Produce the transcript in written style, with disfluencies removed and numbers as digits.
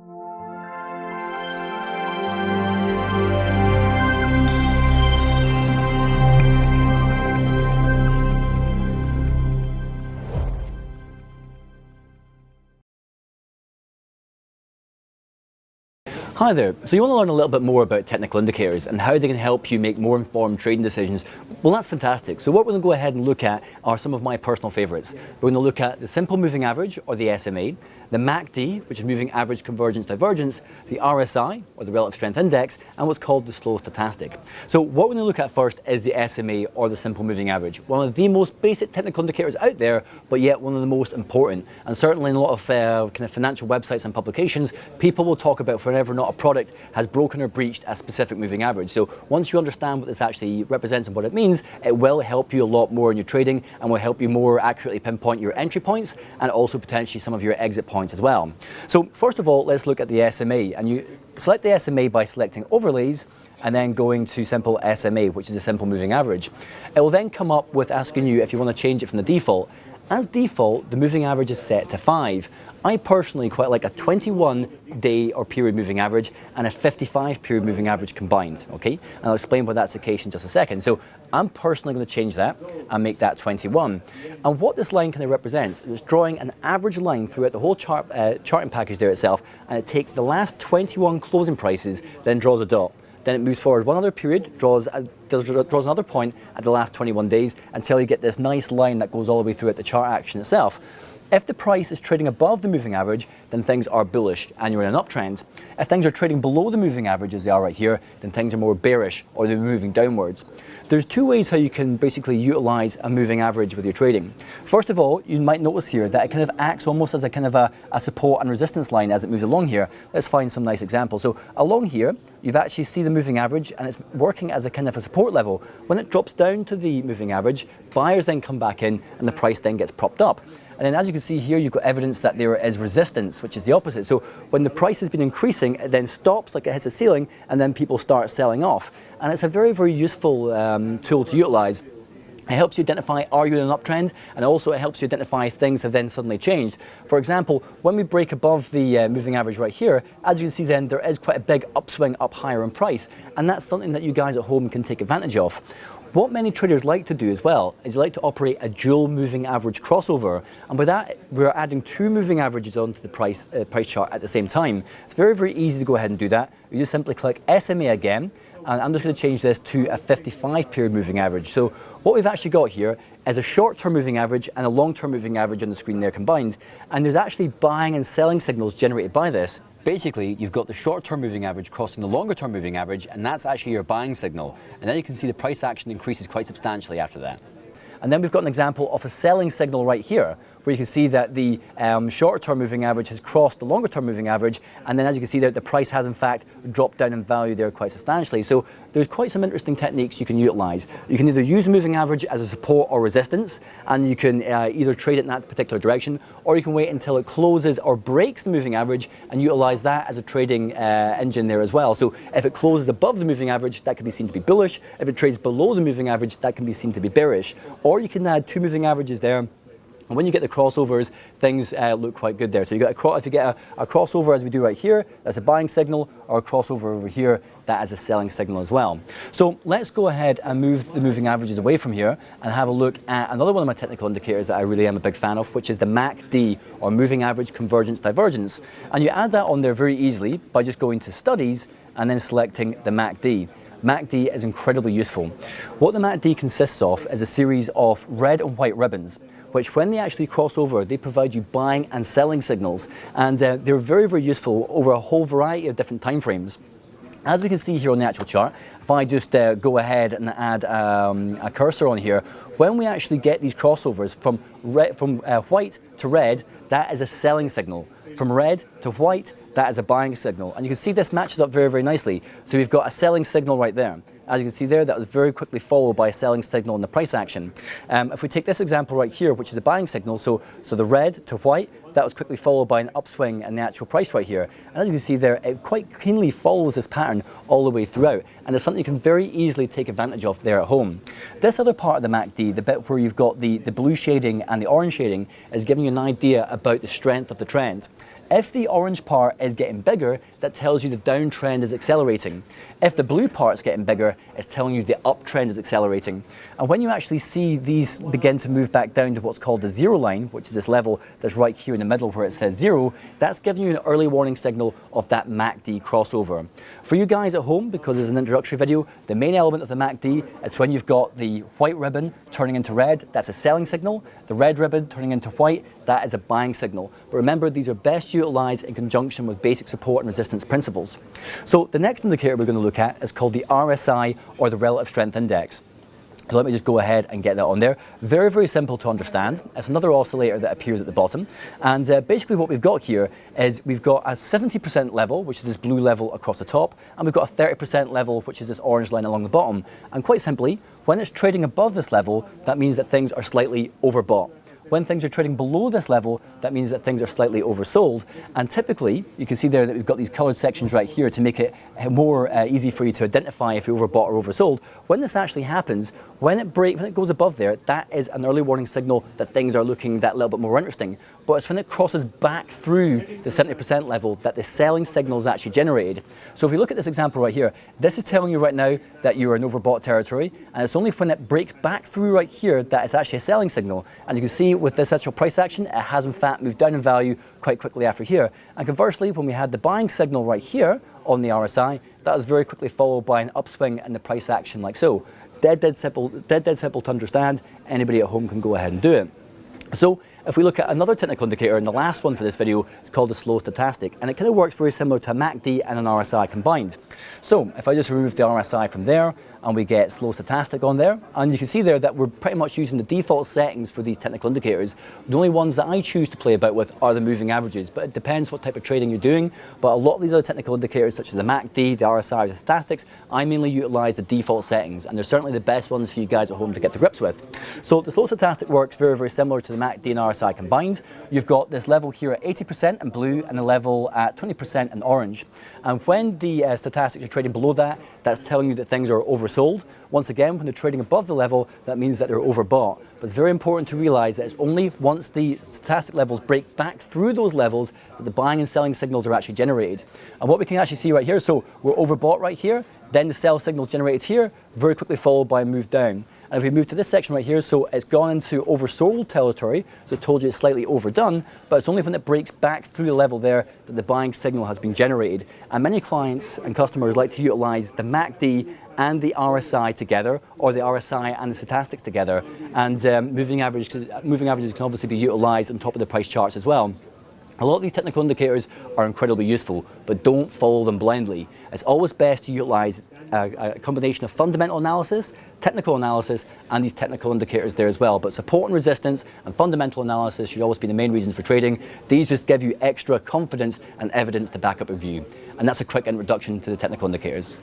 Hi there. So you want to learn a little bit more about technical indicators and how they can help you make more informed trading decisions. Well, that's fantastic. So what we're going to go ahead and look at are some of my personal favorites. We're going to look at the simple moving average, or the SMA, the MACD, which is moving average convergence divergence, the RSI, or the relative strength index, and what's called the slow stochastic. So what we're going to look at first is the SMA, or the simple moving average. One of the most basic technical indicators out there, but yet one of the most important. And certainly in a lot of kind of financial websites and publications, people will talk about whenever or not a product has broken or breached a specific moving average. So once you understand what this actually represents and what it means, it will help you a lot more in your trading and will help you more accurately pinpoint your entry points and also potentially some of your exit points as well. So first of all, let's look at the SMA, and you select the SMA by selecting overlays and then going to simple SMA, which is a simple moving average. It will then come up with asking you if you want to change it from the default. As default, the moving average is set to 5. I personally quite like a 21-day or period moving average and a 55-period moving average combined, okay? And I'll explain why that's the case in just a second. So I'm personally going to change that and make that 21. And what this line kind of represents is it's drawing an average line throughout the whole charting package there itself, and it takes the last 21 closing prices, then draws a dot. Then it moves forward one other period, draws another point at the last 21 days until you get this nice line that goes all the way throughout the chart action itself. If the price is trading above the moving average, then things are bullish and you're in an uptrend. If things are trading below the moving average, as they are right here, then things are more bearish or they're moving downwards. There's two ways how you can basically utilize a moving average with your trading. First of all, you might notice here that it kind of acts almost as a kind of a support and resistance line as it moves along here. Let's find some nice examples. So along here, you've actually see the moving average and it's working as a kind of a support level. When it drops down to the moving average, buyers then come back in and the price then gets propped up. And then as you can see here, you've got evidence that there is resistance, which is the opposite. So when the price has been increasing, it then stops like it hits a ceiling, and then people start selling off. And it's a very, very useful tool to utilize. It helps you identify, are you in an uptrend? And also it helps you identify if things have then suddenly changed. For example, when we break above the moving average right here, as you can see then, there is quite a big upswing up higher in price. And that's something that you guys at home can take advantage of. What many traders like to do as well is like to operate a dual moving average crossover, and with that we're adding two moving averages onto the price chart at the same time. It's very, very easy to go ahead and do that. You just simply click SMA again, and I'm just going to change this to a 55-period moving average. So what we've actually got here is a short-term moving average and a long-term moving average on the screen there combined, and there's actually buying and selling signals generated by this. Basically, you've got the short-term moving average crossing the longer-term moving average, and that's actually your buying signal. And then you can see the price action increases quite substantially after that. And then we've got an example of a selling signal right here, where you can see that the short-term moving average has crossed the longer-term moving average, and then as you can see there, the price has in fact dropped down in value there quite substantially. So there's quite some interesting techniques you can utilize. You can either use the moving average as a support or resistance, and you can either trade it in that particular direction, or you can wait until it closes or breaks the moving average and utilize that as a trading engine there as well. So if it closes above the moving average, that can be seen to be bullish. If it trades below the moving average, that can be seen to be bearish. Or you can add two moving averages there, and when you get the crossovers, things look quite good there. So you get if you get a crossover as we do right here, that's a buying signal, or a crossover over here, that is a selling signal as well. So let's go ahead and move the moving averages away from here and have a look at another one of my technical indicators that I really am a big fan of, which is the MACD, or moving average convergence divergence. And you add that on there very easily by just going to studies and then selecting the MACD. MACD is incredibly useful. What the MACD consists of is a series of red and white ribbons, which when they actually cross over, they provide you buying and selling signals. And they're very, very useful over a whole variety of different time frames. As we can see here on the actual chart, if I just go ahead and add a cursor on here, when we actually get these crossovers from white to red, that is a selling signal. From red to white, that is a buying signal. And you can see this matches up very, very nicely. So we've got a selling signal right there. As you can see there, that was very quickly followed by a selling signal in the price action. If we take this example right here, which is a buying signal, so the red to white, that was quickly followed by an upswing in the actual price right here. And as you can see there, it quite cleanly follows this pattern all the way throughout. And and it's something you can very easily take advantage of there at home. This other part of the MACD, the bit where you've got the blue shading and the orange shading, is giving you an idea about the strength of the trend. If the orange part is getting bigger, that tells you the downtrend is accelerating. If the blue part's getting bigger, it's telling you the uptrend is accelerating. And when you actually see these begin to move back down to what's called the zero line, which is this level that's right here in the middle where it says 0, that's giving you an early warning signal of that MACD crossover. For you guys at home, because it's an introductory video, the main element of the MACD is when you've got the white ribbon turning into red, that's a selling signal. The red ribbon turning into white, that is a buying signal. But remember, these are best utilized in conjunction with basic support and resistance principles. So the next indicator we're going to look at is called the RSI, or the Relative Strength Index. So let me just go ahead and get that on there. Very, very simple to understand. It's another oscillator that appears at the bottom. And basically what we've got here is we've got a 70% level, which is this blue level across the top, and we've got a 30% level, which is this orange line along the bottom. And quite simply, when it's trading above this level, that means that things are slightly overbought. When things are trading below this level, that means that things are slightly oversold. And typically, you can see there that we've got these colored sections right here to make it more easy for you to identify if you're overbought or oversold. When this actually happens, when it goes above there, that is an early warning signal that things are looking that little bit more interesting. But it's when it crosses back through the 70% level that the selling signal is actually generated. So if we look at this example right here, this is telling you right now that you're in overbought territory, and it's only when it breaks back through right here that it's actually a selling signal. And you can see with this actual price action, it has in fact moved down in value quite quickly after here. And conversely, when we had the buying signal right here on the RSI, that was very quickly followed by an upswing in the price action like so. Dead simple to understand. Anybody at home can go ahead and do it. So if we look at another technical indicator, and the last one for this video, it's called the Slow Stochastic, and it kind of works very similar to a MACD and an RSI combined. So if I just remove the RSI from there, and we get Slow Stochastic on there, and you can see there that we're pretty much using the default settings for these technical indicators. The only ones that I choose to play about with are the moving averages, but it depends what type of trading you're doing. But a lot of these other technical indicators, such as the MACD, the RSI, the Stochastics, I mainly utilize the default settings, and they're certainly the best ones for you guys at home to get to grips with. So the Slow Stochastic works very, very similar to the MACD and RSI combined. You've got this level here at 80% in blue and a level at 20% in orange. And when the stochastics are trading below that, that's telling you that things are oversold. Once again, when they're trading above the level, that means that they're overbought. But it's very important to realize that it's only once the stochastic levels break back through those levels that the buying and selling signals are actually generated. And what we can actually see right here, so we're overbought right here, then the sell signal generated here, very quickly followed by a move down. And if we move to this section right here, so it's gone into oversold territory, so I told you it's slightly overdone, but it's only when it breaks back through the level there that the buying signal has been generated. And many clients and customers like to utilize the MACD and the RSI together, or the RSI and the stochastics together. And moving averages can obviously be utilized on top of the price charts as well. A lot of these technical indicators are incredibly useful, but don't follow them blindly. It's always best to utilize a combination of fundamental analysis, technical analysis, and these technical indicators there as well. But support and resistance and fundamental analysis should always be the main reasons for trading. These just give you extra confidence and evidence to back up your view. And that's a quick introduction to the technical indicators.